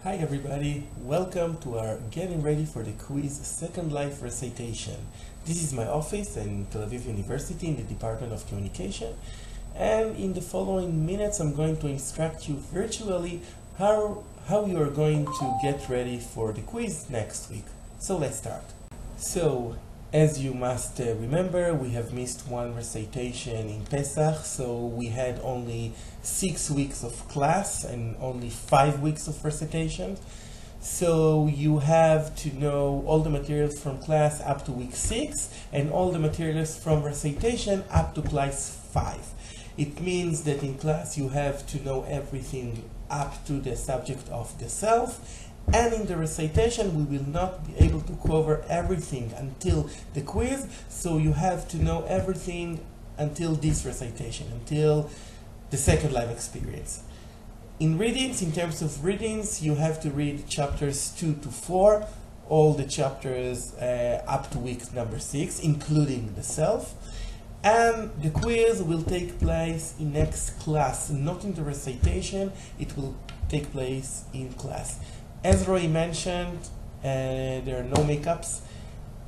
Hi everybody, welcome to our Getting Ready for the Quiz Second Life Recitation. This is my office in Tel Aviv University in the Department of Communication, and in the following minutes I'm going to instruct you virtually how you are going to get ready for the quiz next week. So let's start. So as you must remember, we have missed one recitation in Pesach, so we had only 6 weeks of class and only 5 weeks of recitation. So you have to know all the materials from class up to week 6 and all the materials from recitation up to class 5. It means that in class you have to know everything up to the subject of the self, and in the recitation we will not be able to cover everything until the quiz, so you have to know everything until this recitation, until the second life experience. In readings, in terms of readings, you have to read chapters 2 to 4, all the chapters up to week number 6, including the self. And the quiz will take place in next class, not in the recitation, it will take place in class. As Roy mentioned, there are no makeups.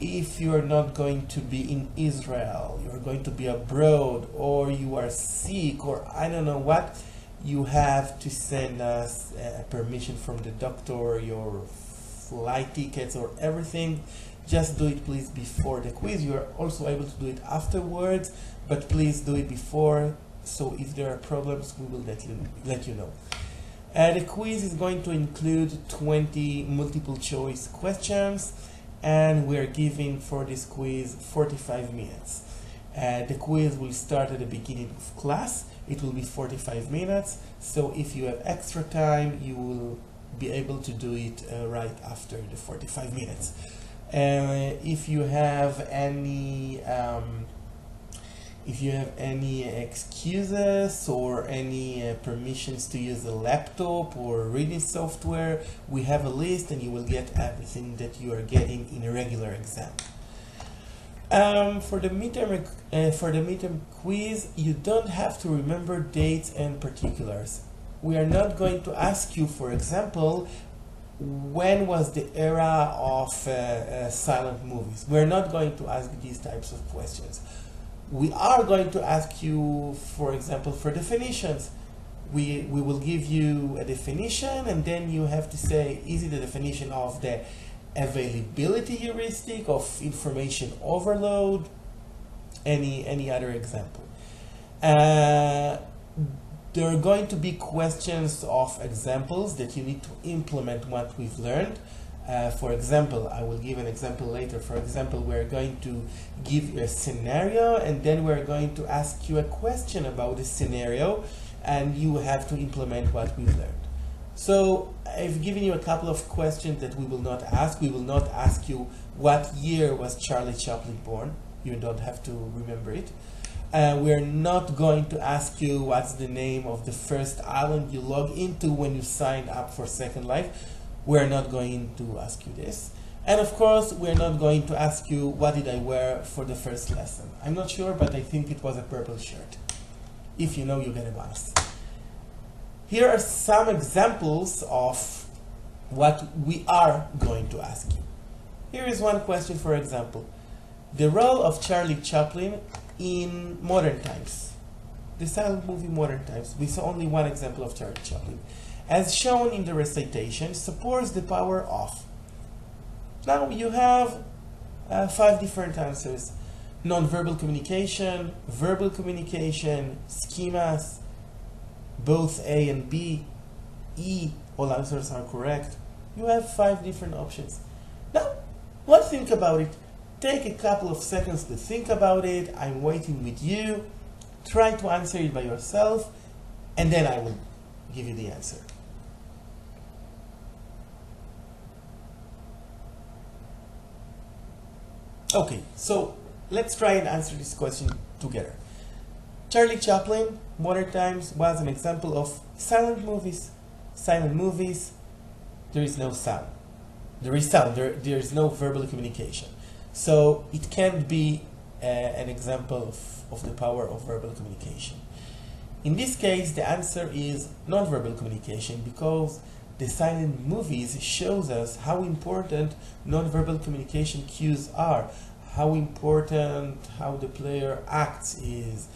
If you are not going to be in Israel, you are going to be abroad, or you are sick, or I don't know what, you have to send us permission from the doctor, your flight tickets or everything. Just do it please before the quiz. You are also able to do it afterwards, but please do it before, so if there are problems we will let you know. The quiz is going to include 20 multiple choice questions, and we are giving for this quiz 45 minutes. The quiz will start at the beginning of class. It will be 45 minutes, so if you have extra time you will be able to do it right after the 45 minutes. If you have any excuses or any permissions to use a laptop or reading software, we have a list and you will get everything that you are getting in a regular exam. For the midterm quiz, you don't have to remember dates and particulars. We are not going to ask you, for example, when was the era of silent movies. We're not going to ask these types of questions. We are going to ask you, for example, for definitions. We will give you a definition, and then you have to say, is it a definition of the availability heuristic, of information overload, any other example. There are going to be questions of examples that you need to implement what we've learned. For example, I will give an example later. For example, we're going to give you a scenario, and then we're going to ask you a question about the scenario, and you have to implement what we've learned. So I've given you a couple of questions that we will not ask. We will not ask you what year was Charlie Chaplin born. You don't have to remember it. We're not going to ask you what's the name of the first island you log into when you sign up for Second Life. We're not going to ask you this. And of course, we're not going to ask you what did I wear for the first lesson. I'm not sure, but I think it was a purple shirt. If you know, you get a bonus. Here are some examples of what we are going to ask you. Here is one question, for example. The role of Charlie Chaplin in modern times. The silent movie Modern Times. We saw only one example of Charlie Chaplin. As shown in the recitation, supports the power of. Now you have 5 different answers. Non-verbal communication, verbal communication, schemas, both A and B, E, all answers are correct. You have 5 different options. Now, let's think about it. Take a couple of seconds to think about it. I'm waiting with you. Try to answer it by yourself, and then I will give you the answer. Okay, so let's try and answer this question together. Charlie Chaplin, Modern Times, was an example of silent movies. Silent movies, there is no sound. There is sound, there is no verbal communication. So it can't be an example of the power of verbal communication. In this case, the answer is non-verbal communication, because the silent movies shows us how important nonverbal communication cues are, how important how the player acts is,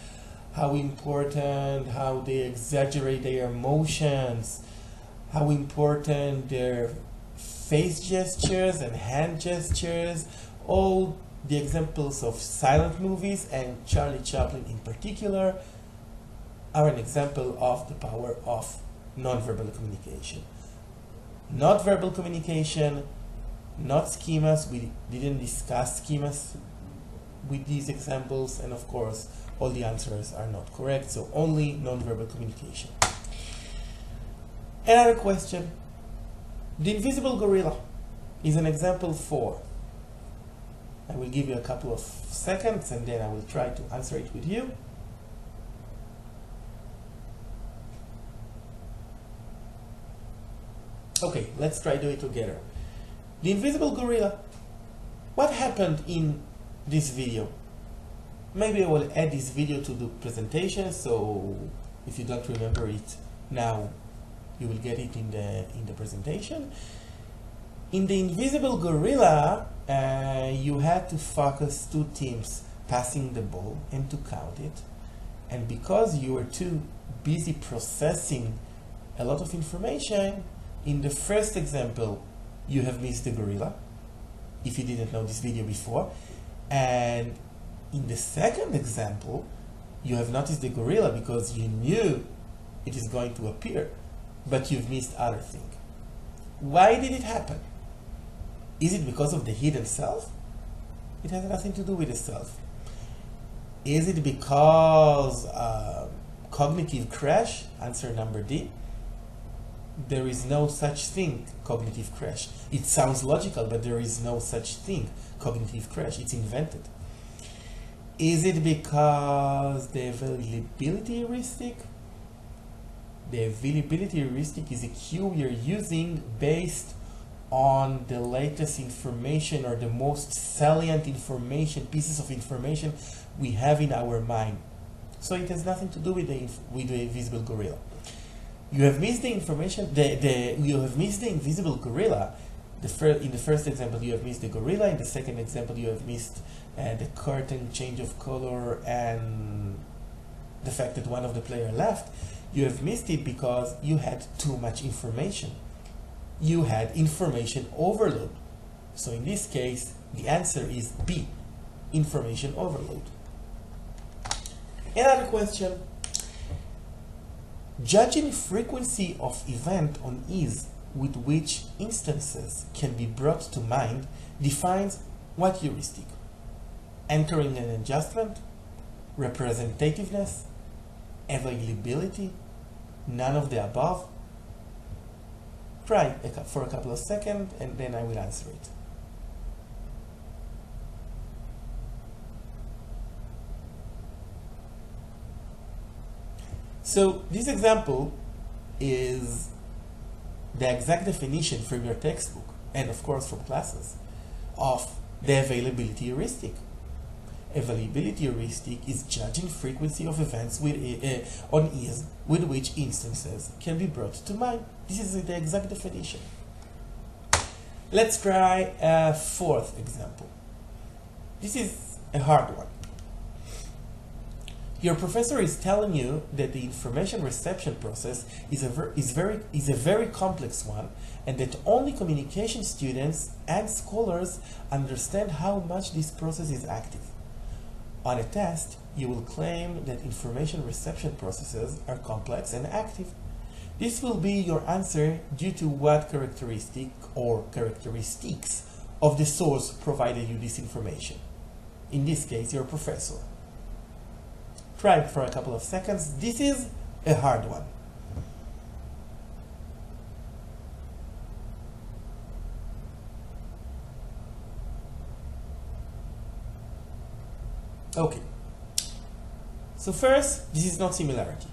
how important how they exaggerate their emotions, how important their face gestures and hand gestures. All the examples of silent movies, and Charlie Chaplin in particular, are an example of the power of nonverbal communication. Not verbal communication, not schemas. We didn't discuss schemas with these examples, and of course all the answers are not correct, so only nonverbal communication. Another question. The invisible gorilla is an example 4. I will give you a couple of seconds and then I will try to answer it with you. Okay, let's try to do it together. The invisible gorilla. What happened in this video? Maybe I will add this video to the presentation, so if you don't remember it now, you will get it in the presentation. In the invisible gorilla, you had to focus 2 teams passing the ball and to count it. And because you were too busy processing a lot of information, in the first example, you have missed the gorilla, if you didn't know this video before. And in the second example, you have noticed the gorilla because you knew it is going to appear, but you've missed other things. Why did it happen? Is it because of the hidden self? It has nothing to do with the self. Is it because cognitive crash? Answer number D. There is no such thing, cognitive crash. It sounds logical, but there is no such thing, cognitive crash. It's invented. Is it because the availability heuristic? The availability heuristic is a cue we are using based on the latest information or the most salient information, pieces of information we have in our mind. So it has nothing to do with the invisible gorilla. You have missed the information. You have missed the invisible gorilla. In the first example, you have missed the gorilla. In the second example, you have missed the curtain change of color and the fact that one of the players left. You have missed it because you had too much information. You had information overload. So in this case, the answer is B, information overload. Another question. Judging frequency of event on ease with which instances can be brought to mind defines what heuristic? Entering an adjustment, representativeness, availability, none of the above? Try for a couple of seconds and then I will answer it. So this example is the exact definition from your textbook and of course from classes of the availability heuristic. Availability heuristic is judging frequency of events with, on ease with which instances can be brought to mind. This is the exact definition. Let's try a 4th example. This is a hard one. Your professor is telling you that the information reception process is a very complex one, and that only communication students and scholars understand how much this process is active. On a test, you will claim that information reception processes are complex and active. This will be your answer due to what characteristic or characteristics of the source provided you this information. In this case, your professor. Try it for a couple of seconds. This is a hard one. Okay. So first, this is not similarity.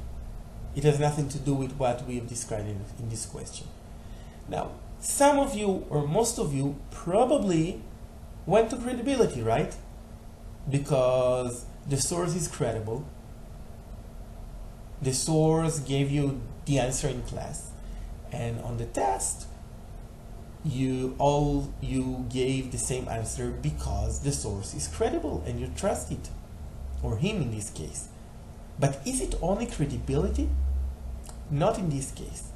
It has nothing to do with what we have described in this question. Now, some of you or most of you probably went to credibility, right? Because the source is credible. The source gave you the answer in class. And on the test, you gave the same answer because the source is credible and you trust it, or him in this case. But is it only credibility? Not in this case.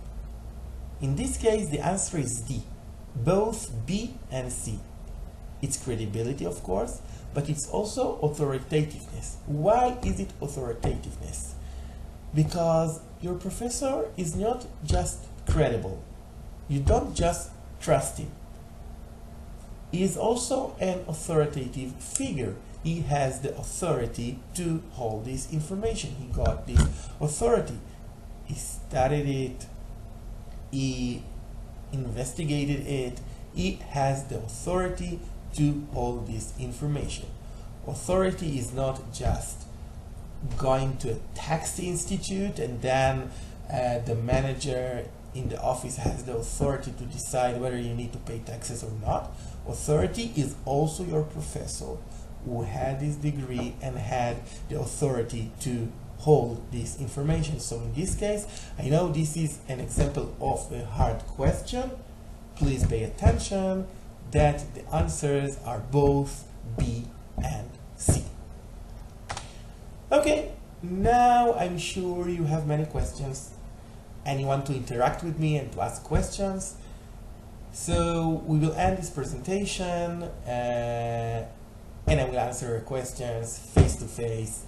In this case, the answer is D, both B and C. It's credibility, of course, but it's also authoritativeness. Why is it authoritativeness? Because your professor is not just credible. You don't just trust him. He is also an authoritative figure. He has the authority to hold this information. He got this authority. He studied it. He investigated it. He has the authority to hold this information. Authority is not just going to a taxi institute and then the manager in the office has the authority to decide whether you need to pay taxes or not. Authority is also your professor who had this degree and had the authority to hold this information. So in this case, I know this is an example of a hard question. Please pay attention that the answers are both B and C. Okay, now I'm sure you have many questions and you want to interact with me and to ask questions. So we will end this presentation and I will answer your questions face to face